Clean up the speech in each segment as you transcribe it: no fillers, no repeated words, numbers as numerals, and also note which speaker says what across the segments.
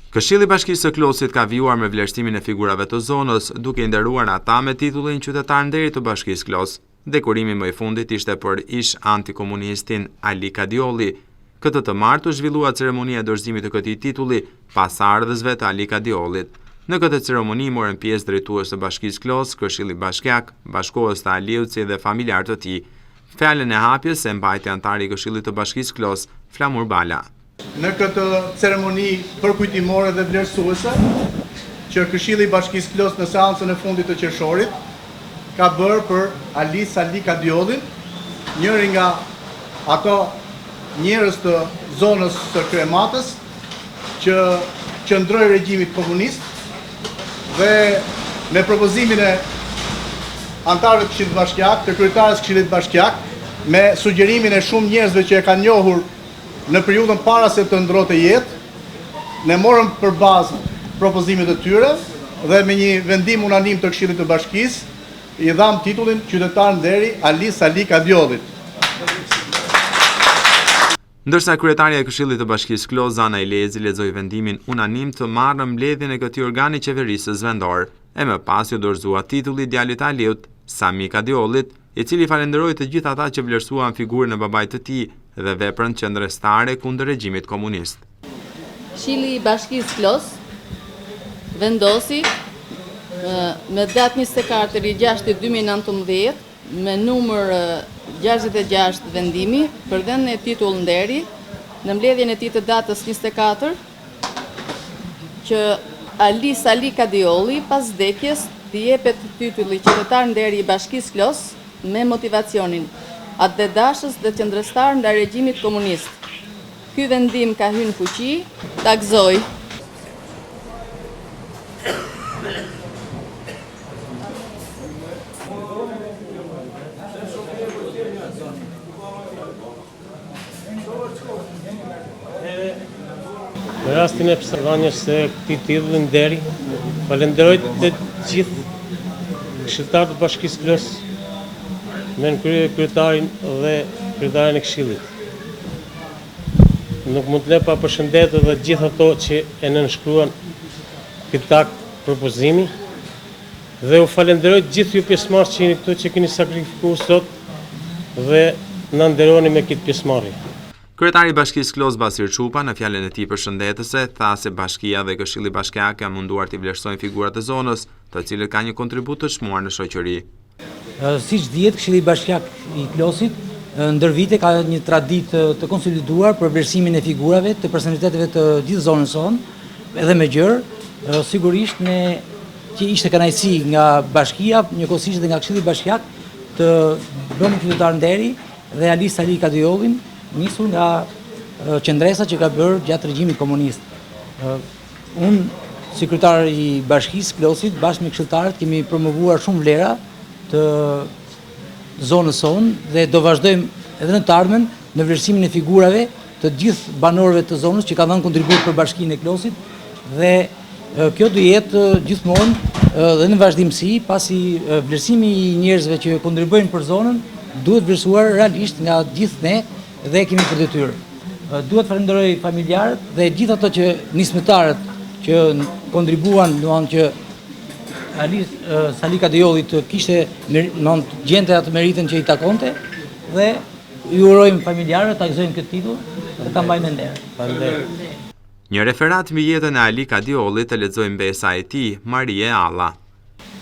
Speaker 1: Këshilli i Bashkisë së Klosit ka vijuar me vlerësimin e figurave të zonës, duke i nderuar ata me titullin qytetar nderi të Bashkisë Klos. Dekorimi më i fundit ishte për ish antikomunistin Ali Kadiolli. Këtë të martë u zhvillua ceremonia e dorëzimit të këtij titulli pas ardhësve të Ali Kadiollit. Në këtë ceremoni morën pjesë drejtues të Bashkisë Klos, Këshilli Bashkiak, bashkohës të Aliut si dhe familjar të tij. Fjalën e hapjes e mbajti antari i Këshillit të Bashkisë Klos, Flamur Bala.
Speaker 2: Në këtë ceremoni përkujtimore dhe vlerësuese që Këshilli i Bashkisë Klos në seancën e fundit të qershorit ka bërë për Ali Sali Kadiollin, njëri nga ato njerëz të zonës së Krematës që qëndroi regjimit komunist dhe me propozimin e antarëve të Këshillit Bashkiak, të kryetarës Këshillit Bashkiak, me sugjerimin e shumë njerëzve që e kanë njohur në periudhën para se të ndrote jetë, ne morëm për bazë propozimet e tyre dhe me një vendim unanim të Këshillit të Bashkisë i dham titullin qytetar nderi Ali Sali Kadiollit.
Speaker 1: Ndërsa kryetaria e Këshillit të Bashkisë Klos, Zana Ilezi, lexoi vendimin unanim të marrë mbledhjen e këtij organi qeverisës vendor, e më pas u dorëzua titulli djalit të Aliut, Sami Kadiollit, i cili falenderoi të gjithë ata që vlerësuan figurën e babait të tij dhe veprën qendrestare kundër regjimit komunist.
Speaker 3: Këshilli i Bashkisë Klos vendosi me datë 24/6/2019 me numër 66 vendimi për dhënien e titull nderi në mbledhjen e tij të datës 24 që Ali Sali Kadiolli pas vdekjes t'i jepet titulli qytetar nderi i Bashkisë Klos me motivacionin atë dashës dhe qendrestar ndaj regjimit komunist. Ky vendim ka hyrë në fuqi, ta gëzoj.
Speaker 4: Në rastin e pësërvanjes se këtij titulli nderi, falenderoj të gjithë këshilltarët të Bashkisë Klos, me në kryetarin dhe kryetarin e Këshillit. Nuk mund të ne pa përshëndetur dhe gjithë ato që e nënshkruan këtë akt propozimi dhe u falenderoj gjithë ju pjesëmarrës që jeni këtu që keni sakrifikuar sot dhe na nderoni me këtë pjesëmarrje.
Speaker 1: Kryetari i Bashkisë Klos, Basir Çupa, në fjalën e tij përshëndetëse, tha se Bashkia dhe Këshilli Bashkiak kanë munduar të vlerësojnë figurat e zonës, të cilët kanë një kontribut të çmuar në shoqëri.
Speaker 5: Siç dihet, Këshilli Bashkiak i Klosit ndër vite ka një traditë të konsoliduar për vlerësimin e figurave të personaliteteve të gjithë zonës sonë, edhe me gjërë, sigurisht ne që ishte kënaqësi nga Bashkia, njëkohësisht dhe nga Këshilli Bashkiak të bëmë qytetar nderi dhe Ali Sali Kadiollin, nisur nga qendresa që ka bërë gjatë regjimit komunist. Unë, si kryetar i Bashkisë Klosit, bashkë me këshilltarët, kemi promovuar shumë vlera të zonës sonë dhe do vazhdojmë edhe në të ardhmen në vlerësimin e figurave të gjithë banorëve të zonës që kanë dhënë kontribut për Bashkinë e Klosit dhe kjo do jetë gjithmonë dhe në vazhdimsi, pasi vlerësimi i njerëzve që kontribuojnë për zonën duhet vlerësuar realisht nga gjithë ne dhe kemi për detyrë. Duhet falenderoj familjarët dhe gjithë ato që nismetarët që kontribuan, domethënë që Ali Sali Kadiolli të kishte gjente atë meritën që i takonte dhe ju urojmë familjarëve ta gëzojnë këtë titull dhe ta mbajnë nder. Faleminderit.
Speaker 1: Një referat mbi jetën e Ali Kadiollit të lexojmë mbesa e tij, Marie Alla.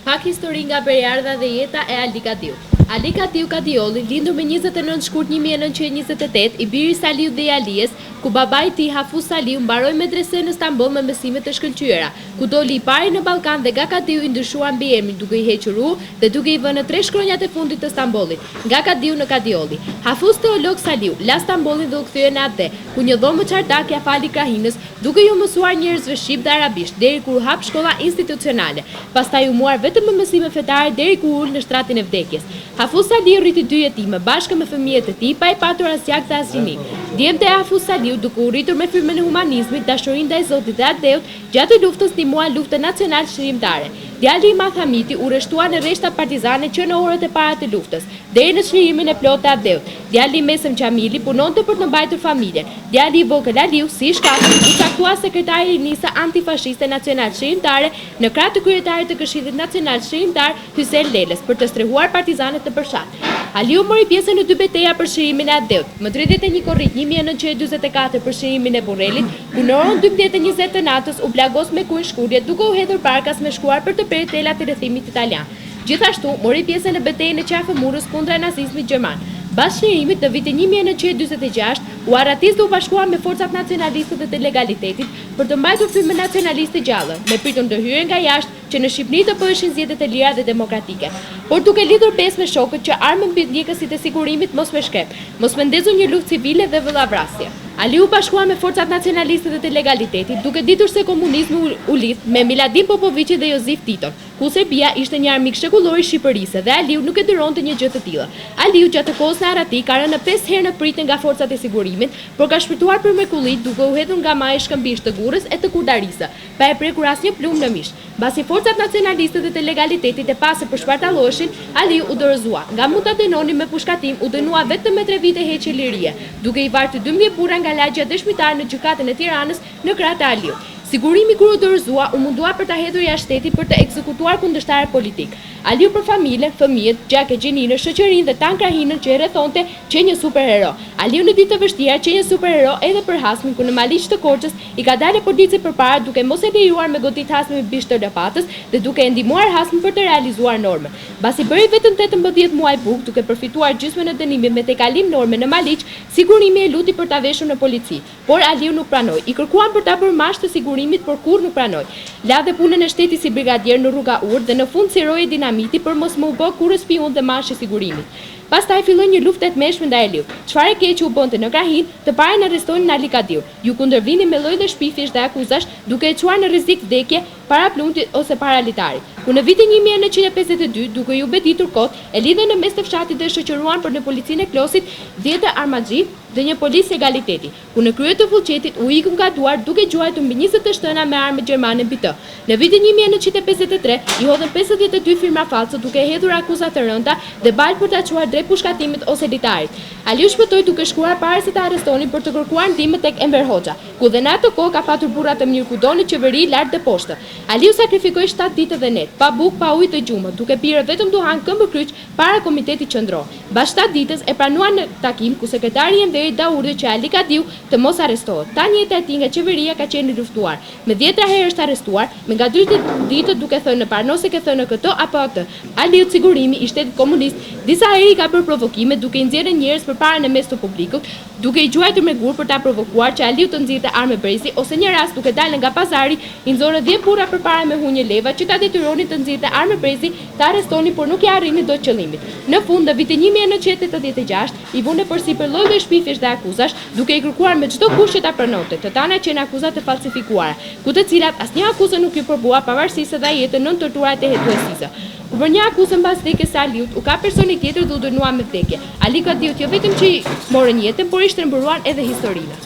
Speaker 6: Pak histori nga periardha dhe jeta e Ali Kadiollit. Ali Kadiolli, lindur me 29 shkurt 1928, i biri Saliut dhe Alijes, ku babai i tij Hafuz Saliu mbaroi medresen në Stamboll me mësime të shkëlqyera, ku doli i pari në Ballkan dhe nga Kadiu i ndryshuan mbiemrin duke i hequr u dhe duke i vënë 3 shkronjat e fundit të Stambollit, nga Kadiu në Kadiolli. Hafuz Teolog Saliu la Stambollin dhe u kthye në atë, ku një dhomë çardak ja fali krahinës, duke ju mësuar njerëzve shqip dhe arabisht deri kur hap shkolla institucionale. Pastaj u muar vetëm me mësime fetare deri kur ul në shtratin e vdekjes. Hafuz Saliu rriti 2 jetime bashkë me fëmijët e tij pa i patur asgjë të asnjë. Djemtë e Hafuz Saliu, duke u rritur me frymën e humanizmit, dashurinë ndaj Zotit dhe ateut, gjatë luftës ndihmuan luftën nacional shërimtare. Djali i madh Hamiti u rreshtua në rreshta partizane që në orët e para të luftës, deri në çlirimin e plotë të Adheut. Djali i mesëm Qamili punonte për të mbajtur familjen. Djali i vogël Aliu, si i shkafur, u caktua sekretari i Nisa Antifashiste Nacional Shërimtare në krah të kryetarit të Këshillit Nacional Shërimtar Hysel Leles për të strehuar partizanët të Përshat. Aliu mori pjesë në 2 betejë për shirimin e Adheut, më 31 korrik 1944 për shirimin e Burrelit, ku në orën 12:20 të natës u plagos me kujnë shkurje duke u hedhur parkas me shkuar për të prerë telat e rrethimit italian. Gjithashtu, mori pjesë në betejën e Qafëmurës kundra nazizmit gjerman. Pas shërimit të vitit 1946, u arratis dhe u bashkua me forcat nacionaliste dhe të legalitetit për të mbajtur frymën nacionaliste gjallë, me pritur ndërhyrje nga jashtë që në Shqipëri të bëheshin zgjedhje të lira dhe demokratike, por duke lidhur pesë me shokët që armën mbi ndjekësit e sigurimit mos me shkep, mos me ndezur një luftë civile dhe vëllavrasje. Aliu bashkua me forcat nacionaliste dhe të legalitetit, duke ditur se komunizmi u lidh me Miladin Popovici dhe Josif Titon, ku Serbia ishte një armik shekullor i Shqipërisë dhe Aliu nuk e dëronte një gjë të tillë. Aliu gjatë kohës në Arati ka rënë 5 herë në pritje nga forcat e sigurimit, por ka shpëtuar për mrekullit duke u hedhur nga maji shkëmbish të Gurrës e të Kurdarisë, pa e prekur asnjë plumë në mish. Mbasi forcat nacionaliste dhe të legalitetit e pasur për shpartalloheshin, Aliu u dorëzua. Nga mund ta dënoni me pushkatim, u dënua vetëm me 3 vite heqje lirie, duke i vartë 12 burra nga lagja dëshmitar në gjykatën e Tiranës në krah të Aliut. Sigurimi kur u dorëzua u mundua për ta hedhur jashtë shtetit për të ekzekutuar kundërshtarë politik. Aliu për familjen, fëmijët, Gjakë Gjeninën, shoqërinë dhe Tan Krahinën që e rrethonte që një superhero. Aliu në ditë të vështira që një superhero edhe për Hasmin, ku në Maliq të Korçës i ka dalë polici përpara duke mos e lejuar me godit Hasmin me bisht të lopatës dhe duke e ndihmuar Hasmin për të realizuar normën. Mbasi bëri vetëm 18 muaj bukë duke përfituar gjysmën e dënimit me tejkalim norme në Maliq, sigurimi e luti për ta veshur në polici, por Aliu nuk pranoi. I kërkuan për ta bërë mash të sigurimit, por kur nuk pranoi. La dhe punën e shtetit si brigadier në rruga Urdh dhe në fund siroi dinamiti për mos më u bë kurrë spion dhe mash i sigurimit. Pastaj filloi një luftë e tmeshme ndaj Aliut. Çfarë e keq u bënte në krahin, të parën arrestonin Ali Kadiu. Ju kundërvinin me lloj dhe shpifjesh dhe akuzash, duke e çuar në rrezik vdekje para plumtit ose para litarit. Ku në vitin 1952, duke ju beditur kot, e lidhen në mes të fshatit dhe shoqëruan për në policinë e Klosit 10 armaxhi dhe një policë egaliteti, ku në krye të fullqetit u ikën nga duar duke gjuajtur mbi 20 shtëna me armë gjermane mbi të. Në vitin 1953 i hodhën 52 firma false duke hedhur akuza të rënda dhe balë për ta çuar drejt pushkatimit ose litarit. Aliu shpëtoi duke shkuar para se ta arrestonin për të kërkuar ndihmë tek Enver Hoxha, ku dhe në atë kohë ka patur burra të mirë kudo në qeveri lart dhe poshtë. Aliu sakrifikoi 7 ditë dhe net, pa bukë, pa ujë të gjumë, duke pirë vetëm duhan këmbë kryq para komitetit qendror. Mbas 7 ditës e pranuan në takim ku sekretari i Enverit dha urdhë që Ali Kadiu të mos arrestohet. Tani jeta e tij nga qeveria ka qenë luftuar. Me 10 herë është arrestuar, me nga 2 ditë duke thënë në parnose ke thënë këtë apo atë. Aliu sigurimi i shtetit komunist disa herë ka bërë provokime duke i nxjerrë njerëz përpara në mes të publikut, duke i gjuajtur me gur për ta provokuar që Aliu të nxirrte armë brezi ose një rast duke dalë nga pazari i nxorë 10 burra përpara me hunje leva që ta detyronin të nxirrte armë brezi, ta arrestonin por nuk i arrini dot qëllimit. Në fund, në vitin 1986 i vune përsipër lloj dhe shpifjesh dhe akuzash, duke i kërkuar me çdo kush që ta pranonte, të tana që në akuzat të falsifikuara, ku të cilat asnjë akuzë nuk i përbua pavarësisht se dha jetën nën torturat e hetuesisë. Ku për një akuzë mbas vdekjes së Aliut, u ka personi tjetër dhe u dënuar me vdekje. Ali Kadiu jo vetëm që i morën jetën, por i shtrembëruan edhe historinë.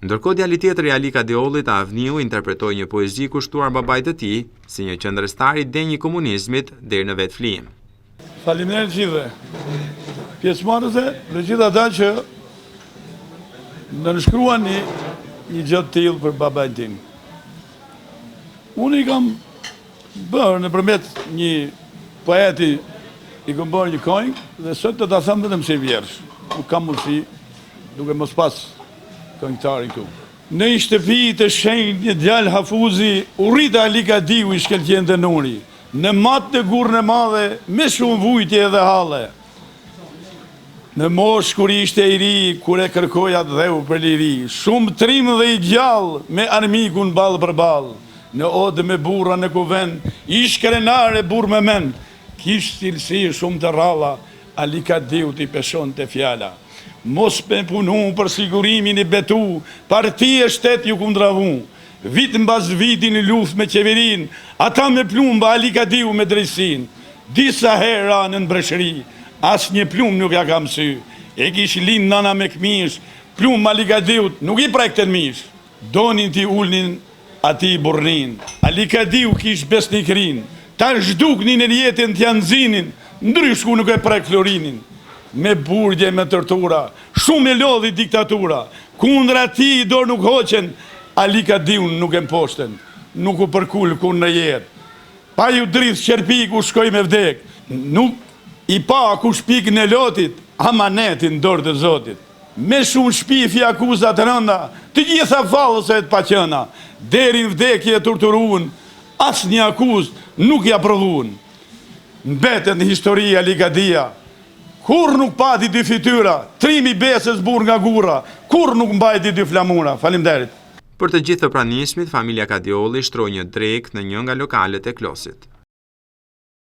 Speaker 1: Ndërkohë djali tjetër i Ali Kadiollit, Avniu, interpretoi një poezi kushtuar babait të tij si një qendrëstar i denj i komunizmit deri në vetflijim.
Speaker 7: Faleminderit gjithëve. Pjesëmarrëse dhe gjithë ata që nënshkruan një gjë të tillë për babain tim. Unë i kam bërë nëpërmjet një poeti i kam bërë një këngë dhe sot të ta them vetëm si vjersh. Nuk kam mundësi duke mos pas këngëtari këtu. Në një shtëpi të shenjtë një djalë Hafuzi u rrit Ali Kadiu i shkëlqen të nuri. Në matë të gurën e madhe me shumë vujtje dhe halle. Në mosh kur ishte i ri, kur e kërkoja dheu për liri, shumë trim dhe i gjallë me armikun ballë për ballë. Në odë me burra në kuven, ish krenare burr me mend, kish cilësi shumë të ralla, Ali Kadiu t'i peshon të fjala. Mos pe punu për sigurimin i betu, parti e shtet ju kundravu. Vit mbas vitin i luft me qeverin, ata me plumba Ali Kadiu me drejtsin. Disa hera në breshëri, as një plum nuk ja kam sy. E kish lind nana me këmish, plum Ali Kadiut nuk i prekten mish. Donin t'i ulnin ati burrin. Ali Kadiu kish besnikrin, ta zhduknin e jetën të janë zinin, ndrysh ku nuk e prek Florinin. Me burgje, me tërtura, shumë e lodhi diktatura, kundra ti i dorë nuk hoqen, Ali Kadiun nuk e mposhten, nuk u përkull kur në jetë. Pa ju drith qerpi ku shkoj me vdek, nuk i pa ku shpik në lotit, amanetin dorë të Zotit. Me shumë shpifi akuzat rënda, të gjitha fallëset pa qëna, derin vdekje e torturuan, as një akuz nuk ja prodhuan. Mbetet në historia Ali Kadia, kur nuk pati dy fytyra, trimi besës burr nga gurra, kur nuk mbajti dy flamura. Faleminderit.
Speaker 1: Për të gjithë të pranishmit, familja Kadiolli shtroi një drekë në një nga lokalet e Klosit.